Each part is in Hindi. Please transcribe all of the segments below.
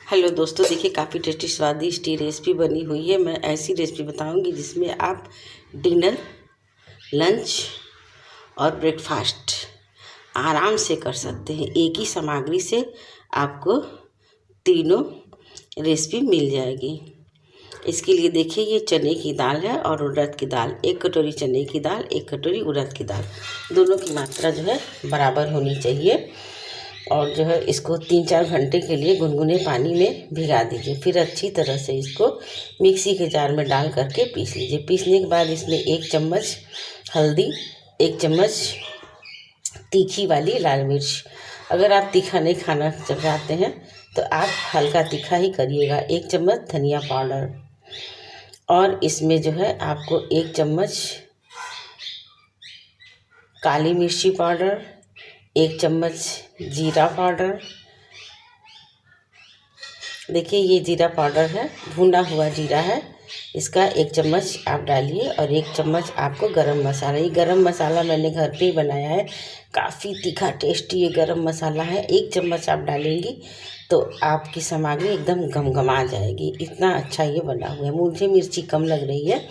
हेलो दोस्तों, देखिए काफ़ी टेस्टी स्वादिष्ट ये रेसिपी बनी हुई है। मैं ऐसी रेसिपी बताऊंगी जिसमें आप डिनर, लंच और ब्रेकफास्ट आराम से कर सकते हैं। एक ही सामग्री से आपको तीनों रेसिपी मिल जाएगी। इसके लिए देखिए, ये चने की दाल है और उड़द की दाल। 1 कटोरी चने की दाल, 1 कटोरी उड़द की दाल, दोनों की मात्रा जो है बराबर होनी चाहिए। और जो है इसको 3-4 घंटे के लिए गुनगुने पानी में भिगा दीजिए। फिर अच्छी तरह से इसको मिक्सी के जार में डाल करके पीस लीजिए। पीसने के बाद इसमें 1 चम्मच हल्दी, 1 चम्मच तीखी वाली लाल मिर्च। अगर आप तीखा नहीं खाना चाहते हैं तो आप हल्का तीखा ही करिएगा। 1 चम्मच धनिया पाउडर, और इसमें जो है आपको 1 चम्मच काली मिर्ची पाउडर, 1 चम्मच जीरा पाउडर। देखिए ये जीरा पाउडर है, भुना हुआ जीरा है, इसका 1 चम्मच आप डालिए। और 1 चम्मच आपको गरम मसाला, ये गरम मसाला मैंने घर पे ही बनाया है। काफ़ी तीखा टेस्टी ये गरम मसाला है। 1 चम्मच आप डालेंगी तो आपकी सामग्री एकदम गमगमा जाएगी। इतना अच्छा ये बना हुआ है। मुझे मिर्ची कम लग रही है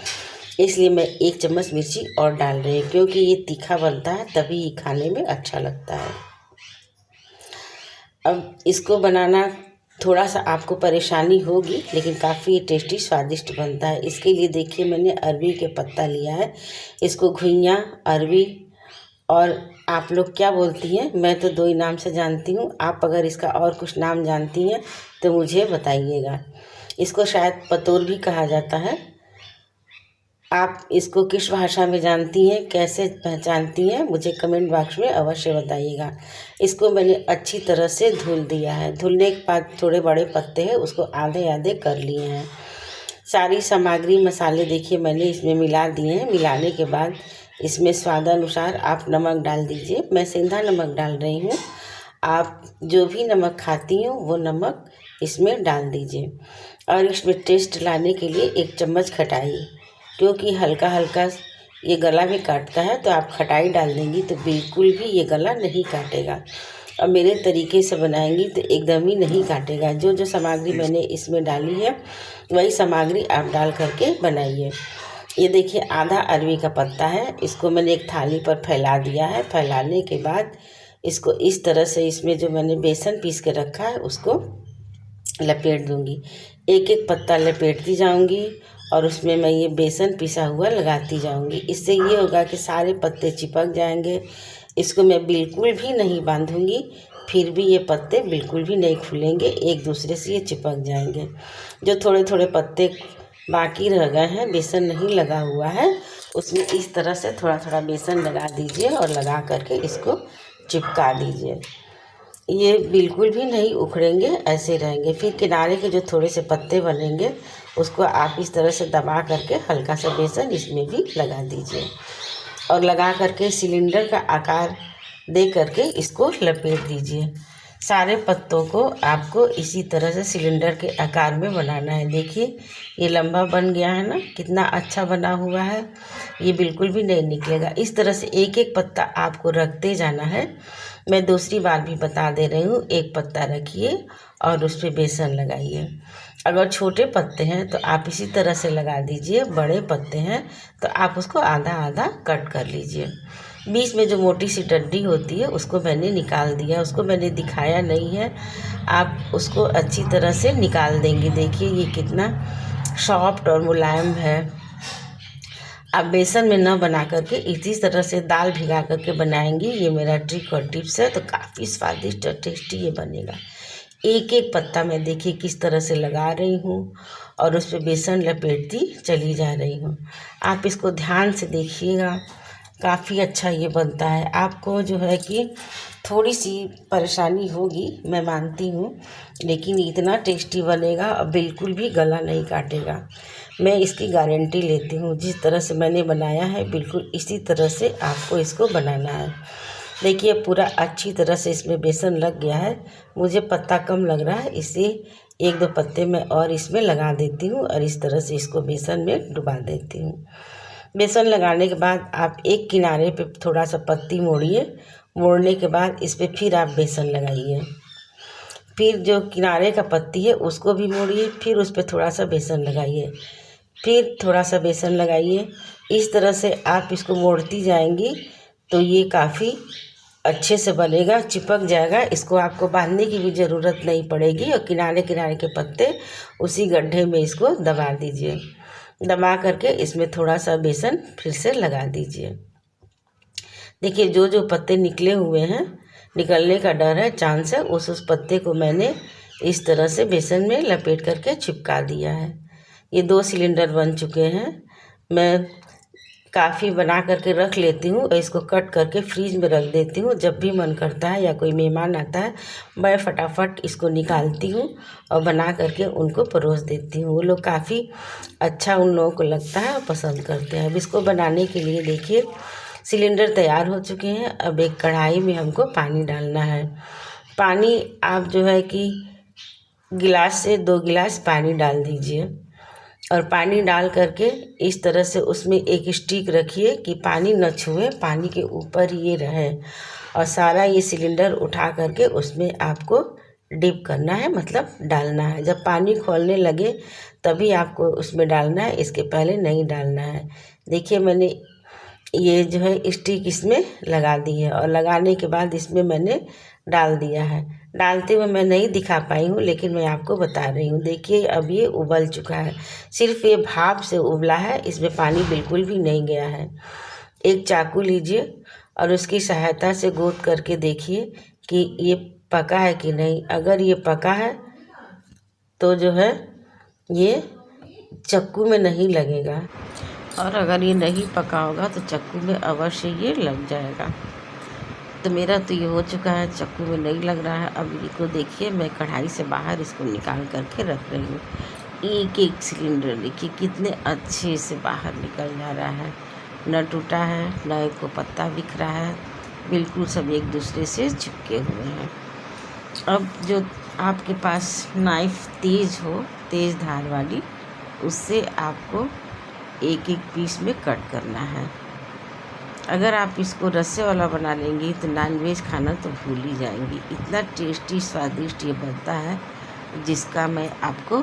इसलिए मैं 1 चम्मच मिर्ची और डाल रही हूँ, क्योंकि ये तीखा बनता है तभी ये खाने में अच्छा लगता है। अब इसको बनाना थोड़ा सा आपको परेशानी होगी, लेकिन काफ़ी टेस्टी स्वादिष्ट बनता है। इसके लिए देखिए मैंने अरवी के पत्ता लिया है। इसको घुइयाँ, अरवी, और आप लोग क्या बोलती हैं, मैं तो 2 ही नाम से जानती हूँ। आप अगर इसका और कुछ नाम जानती हैं तो मुझे बताइएगा। इसको शायद पतोर भी कहा जाता है। आप इसको किस भाषा में जानती हैं, कैसे पहचानती हैं, मुझे कमेंट बॉक्स में अवश्य बताइएगा। इसको मैंने अच्छी तरह से धुल दिया है। धुलने के बाद थोड़े बड़े पत्ते हैं, उसको आधे आधे कर लिए हैं। सारी सामग्री मसाले देखिए मैंने इसमें मिला दिए हैं। मिलाने के बाद इसमें स्वादानुसार आप नमक डाल दीजिए। मैं सेंधा नमक डाल रही हूँ। आप जो भी नमक खाती हो वो नमक इसमें डाल दीजिए। और इसमें टेस्ट लाने के लिए 1 चम्मच खटाई, क्योंकि हल्का हल्का ये गला भी काटता है, तो आप खटाई डाल देंगी तो बिल्कुल भी ये गला नहीं काटेगा। और मेरे तरीके से बनाएंगी तो एकदम ही नहीं काटेगा। जो जो सामग्री मैंने इसमें डाली है वही सामग्री आप डाल करके बनाइए। ये देखिए आधा अरवी का पत्ता है, इसको मैंने एक थाली पर फैला दिया है। फैलाने के बाद इसको इस तरह से इसमें जो मैंने बेसन पीस के रखा है उसको लपेट दूंगी। एक एक पत्ता लपेटती जाऊंगी और उसमें मैं ये बेसन पिसा हुआ लगाती जाऊंगी। इससे ये होगा कि सारे पत्ते चिपक जाएंगे। इसको मैं बिल्कुल भी नहीं बांधूंगी, फिर भी ये पत्ते बिल्कुल भी नहीं खुलेंगे, एक दूसरे से ये चिपक जाएंगे। जो थोड़े थोड़े पत्ते बाकी रह गए हैं, बेसन नहीं लगा हुआ है, उसमें इस तरह से थोड़ा थोड़ा बेसन लगा दीजिए और लगा करके इसको चिपका दीजिए। ये बिल्कुल भी नहीं उखड़ेंगे, ऐसे रहेंगे। फिर किनारे के जो थोड़े से पत्ते बनेंगे उसको आप इस तरह से दबा करके हल्का सा बेसन इसमें भी लगा दीजिए। और लगा करके सिलेंडर का आकार दे करके इसको लपेट दीजिए। सारे पत्तों को आपको इसी तरह से सिलेंडर के आकार में बनाना है। देखिए ये लंबा बन गया है ना, कितना अच्छा बना हुआ है। ये बिल्कुल भी नहीं निकलेगा। इस तरह से एक एक पत्ता आपको रखते जाना है। मैं दूसरी बार भी बता दे रही हूँ, 1 पत्ता रखिए और उस पर बेसन लगाइए। अगर छोटे पत्ते हैं तो आप इसी तरह से लगा दीजिए। बड़े पत्ते हैं तो आप उसको आधा आधा कट कर लीजिए। बीच में जो मोटी सी डंडी होती है उसको मैंने निकाल दिया, उसको मैंने दिखाया नहीं है। आप उसको अच्छी तरह से निकाल देंगे। देखिए ये कितना सॉफ्ट और मुलायम है। आप बेसन में न बना करके इसी तरह से दाल भिगा करके बनाएंगी। ये मेरा ट्रिक और टिप्स है, तो काफ़ी स्वादिष्ट और टेस्टी ये बनेगा। एक एक पत्ता मैं देखिए किस तरह से लगा रही हूँ और उस पर बेसन लपेटती चली जा रही हूँ। आप इसको ध्यान से देखिएगा, काफ़ी अच्छा ये बनता है। आपको जो है कि थोड़ी सी परेशानी होगी, मैं मानती हूँ, लेकिन इतना टेस्टी बनेगा और बिल्कुल भी गला नहीं काटेगा। मैं इसकी गारंटी लेती हूँ। जिस तरह से मैंने बनाया है बिल्कुल इसी तरह से आपको इसको बनाना है। देखिए पूरा अच्छी तरह से इसमें बेसन लग गया है। मुझे पत्ता कम लग रहा है, इसलिए 1-2 पत्ते मैं और इसमें लगा देती हूँ और इस तरह से इसको बेसन में डुबा देती हूँ। बेसन लगाने के बाद आप एक किनारे पे थोड़ा सा पत्ती मोड़िए। मोड़ने के बाद इस पर फिर आप बेसन लगाइए। फिर जो किनारे का पत्ती है उसको भी मोड़िए, फिर उस पर थोड़ा सा बेसन लगाइए, फिर थोड़ा सा बेसन लगाइए। इस तरह से आप इसको मोड़ती जाएंगी तो ये काफ़ी अच्छे से बनेगा, चिपक जाएगा। इसको आपको बांधने की भी ज़रूरत नहीं पड़ेगी और किनारे किनारे के पत्ते उसी गड्ढे में इसको दबा दीजिए। दबा करके इसमें थोड़ा सा बेसन फिर से लगा दीजिए। देखिए जो जो पत्ते निकले हुए हैं, निकलने का डर है, चांस है, उस पत्ते को मैंने इस तरह से बेसन में लपेट करके चिपका दिया है। ये 2 सिलेंडर बन चुके हैं। मैं काफ़ी बना करके रख लेती हूँ और इसको कट करके फ्रीज में रख देती हूँ। जब भी मन करता है या कोई मेहमान आता है, मैं फटाफट इसको निकालती हूँ और बना करके उनको परोस देती हूँ। वो लोग काफ़ी अच्छा उन लोगों को लगता है और पसंद करते हैं। अब इसको बनाने के लिए देखिए सिलेंडर तैयार हो चुके हैं। अब एक कढ़ाई में हमको पानी डालना है। पानी आप जो है कि गिलास से 2 गिलास पानी डाल दीजिए और पानी डाल करके इस तरह से उसमें एक स्टिक रखिए कि पानी न छुए, पानी के ऊपर ये रहे और सारा ये सिलेंडर उठा करके उसमें आपको डिप करना है, मतलब डालना है। जब पानी खौलने लगे तभी आपको उसमें डालना है, इसके पहले नहीं डालना है। देखिए मैंने ये जो है स्टिक इसमें लगा दी है और लगाने के बाद इसमें मैंने डाल दिया है। डालते हुए मैं नहीं दिखा पाई हूँ लेकिन मैं आपको बता रही हूँ। देखिए अब ये उबल चुका है, सिर्फ ये भाप से उबला है, इसमें पानी बिल्कुल भी नहीं गया है। एक चाकू लीजिए और उसकी सहायता से गोद करके देखिए कि ये पका है कि नहीं। अगर ये पका है तो जो है ये चक्कू में नहीं लगेगा और अगर ये नहीं पका होगा तो चक्कू में अवश्य ये लग जाएगा। तो मेरा तो ये हो चुका है, चक्कू में नहीं लग रहा है। अब इसको देखिए मैं कढ़ाई से बाहर इसको निकाल करके रख रही हूँ। एक एक सिलेंडर देखिए कितने अच्छे से बाहर निकल जा रहा है, न टूटा है न एक को पत्ता बिख रहा है, बिल्कुल सब एक दूसरे से चिपके हुए हैं। अब जो आपके पास नाइफ़ तेज़ हो, तेज़ धार वाली, उससे आपको एक एक पीस में कट करना है। अगर आप इसको रस्से वाला बना लेंगी तो नॉनवेज खाना तो भूल ही जाएंगी। इतना टेस्टी स्वादिष्ट ये बनता है जिसका मैं आपको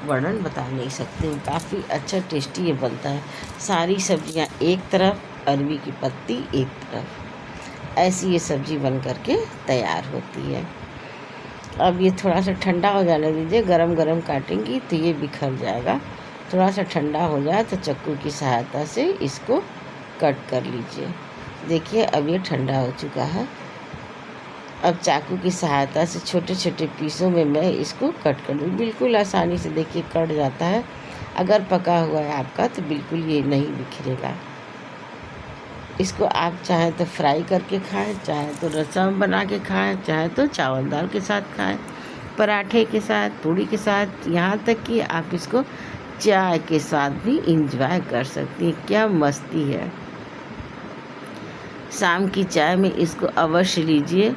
वर्णन बता नहीं सकती हूँ। काफ़ी अच्छा टेस्टी ये बनता है। सारी सब्जियाँ एक तरफ, अरवी की पत्ती एक तरफ, ऐसी ये सब्ज़ी बन करके तैयार होती है। अब ये थोड़ा सा ठंडा हो जाने दीजिए, गरम गरम काटेंगी तो ये बिखर जाएगा। थोड़ा सा ठंडा हो जाए तो चक्कू की सहायता से इसको कट कर लीजिए। देखिए अब ये ठंडा हो चुका है। अब चाकू की सहायता से छोटे छोटे पीसों में मैं इसको कट कर लूँ। बिल्कुल आसानी से देखिए कट जाता है। अगर पका हुआ है आपका तो बिल्कुल ये नहीं बिखरेगा। इसको आप चाहे तो फ्राई करके खाएं, चाहे तो रसम बना के खाएं, चाहे तो चावल दाल के साथ खाएं, पराठे के साथ, पूड़ी के साथ, यहाँ तक कि आप इसको चाय के साथ भी इंजॉय कर सकती हैं। क्या मस्ती है। शाम की चाय में इसको अवश्य लीजिए,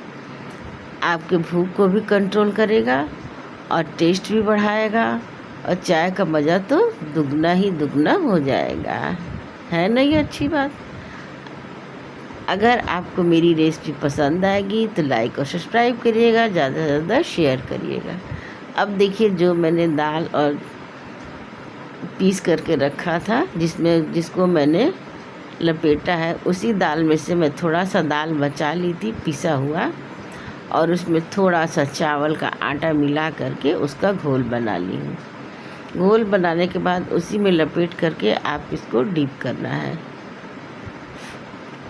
आपके भूख को भी कंट्रोल करेगा और टेस्ट भी बढ़ाएगा और चाय का मज़ा तो दुगना ही दुगना हो जाएगा। है ना ये अच्छी बात। अगर आपको मेरी रेसिपी पसंद आएगी तो लाइक और सब्सक्राइब करिएगा, ज़्यादा से ज़्यादा शेयर करिएगा। अब देखिए जो मैंने दाल और पीस करके रखा था, जिसको मैंने लपेटा है, उसी दाल में से मैं थोड़ा सा दाल बचा ली थी पिसा हुआ और उसमें थोड़ा सा चावल का आटा मिला करके उसका घोल बना ली हूँ। घोल बनाने के बाद उसी में लपेट करके आप इसको डीप करना है।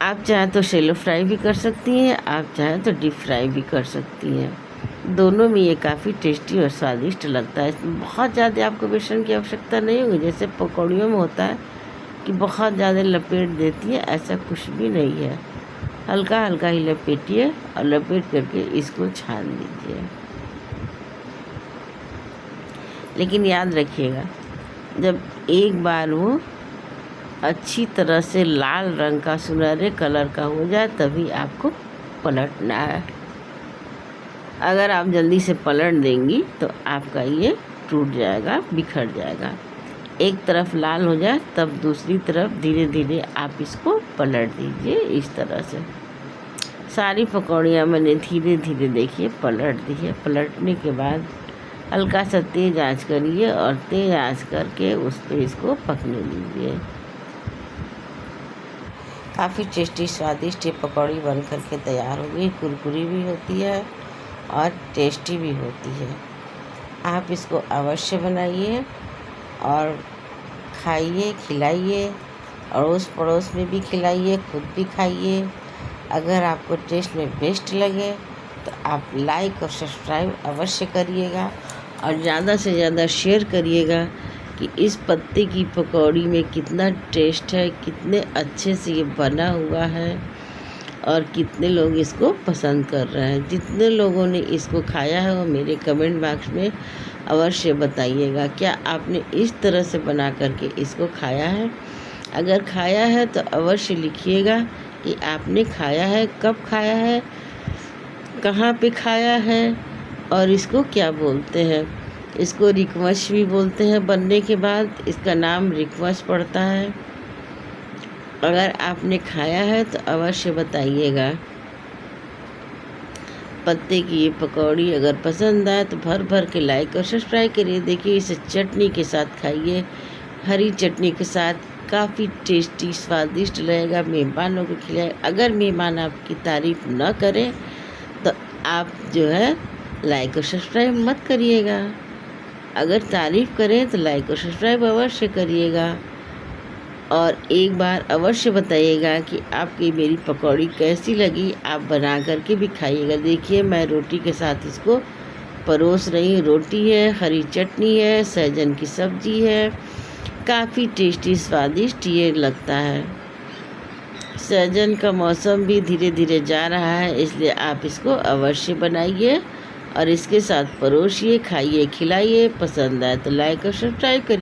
आप चाहें तो शैलो फ्राई भी कर सकती हैं, आप चाहें तो डीप फ्राई भी कर सकती हैं। दोनों में ये काफ़ी टेस्टी और स्वादिष्ट लगता है। इसमें बहुत ज़्यादा आपको बेसन की आवश्यकता नहीं होगी, जैसे पकौड़ियों में होता है कि बहुत ज़्यादा लपेट देती है, ऐसा कुछ भी नहीं है। हल्का हल्का ही लपेटिए और लपेट करके इसको छान दीजिए। लेकिन याद रखिएगा, जब एक बार वो अच्छी तरह से लाल रंग का, सुनहरे कलर का हो जाए तभी आपको पलटना है। अगर आप जल्दी से पलट देंगी तो आपका ये टूट जाएगा, बिखर जाएगा। एक तरफ लाल हो जाए तब दूसरी तरफ धीरे धीरे आप इसको पलट दीजिए। इस तरह से सारी पकौड़ियाँ मैंने धीरे धीरे देखिए पलट दी है। पलटने के बाद हल्का सा तेज़ आंच करिए और तेज़ आंच करके उस पर इसको पकने दीजिए। काफ़ी टेस्टी स्वादिष्ट ये पकौड़ी बन करके तैयार हो गई। कुरकुरी भी होती है और टेस्टी भी होती है। आप इसको अवश्य बनाइए और खाइए, खिलाइए, अड़ोस पड़ोस में भी खिलाइए, खुद भी खाइए। अगर आपको टेस्ट में बेस्ट लगे तो आप लाइक और सब्सक्राइब अवश्य करिएगा और ज़्यादा से ज़्यादा शेयर करिएगा कि इस पत्ते की पकौड़ी में कितना टेस्ट है, कितने अच्छे से ये बना हुआ है और कितने लोग इसको पसंद कर रहे हैं। जितने लोगों ने इसको खाया है वो मेरे कमेंट बॉक्स में अवश्य बताइएगा क्या आपने इस तरह से बना करके इसको खाया है। अगर खाया है तो अवश्य लिखिएगा कि आपने खाया है, कब खाया है, कहाँ पे खाया है और इसको क्या बोलते हैं। इसको रिकवच भी बोलते हैं। बनने के बाद इसका नाम रिकवच पड़ता है। अगर आपने खाया है तो अवश्य बताइएगा। पत्ते की ये पकौड़ी अगर पसंद आए तो भर भर के लाइक और सब्सक्राइब करिए। देखिए इसे चटनी के साथ खाइए, हरी चटनी के साथ काफ़ी टेस्टी स्वादिष्ट रहेगा। मेहमानों को खिलाए। अगर मेहमान आपकी तारीफ़ न करें तो आप जो है लाइक और सब्सक्राइब मत करिएगा। अगर तारीफ़ करें तो लाइक और सब्सक्राइब अवश्य करिएगा और एक बार अवश्य बताइएगा कि आपकी मेरी पकौड़ी कैसी लगी। आप बना करके भी खाइएगा। देखिए मैं रोटी के साथ इसको परोस रही हूँ। रोटी है, हरी चटनी है, सहजन की सब्जी है। काफ़ी टेस्टी स्वादिष्ट ये लगता है। सहजन का मौसम भी धीरे धीरे जा रहा है, इसलिए आप इसको अवश्य बनाइए और इसके साथ परोसिए, खाइए, खिलाइए। पसंद आए तो लाइक और सब्सक्राइब करिए।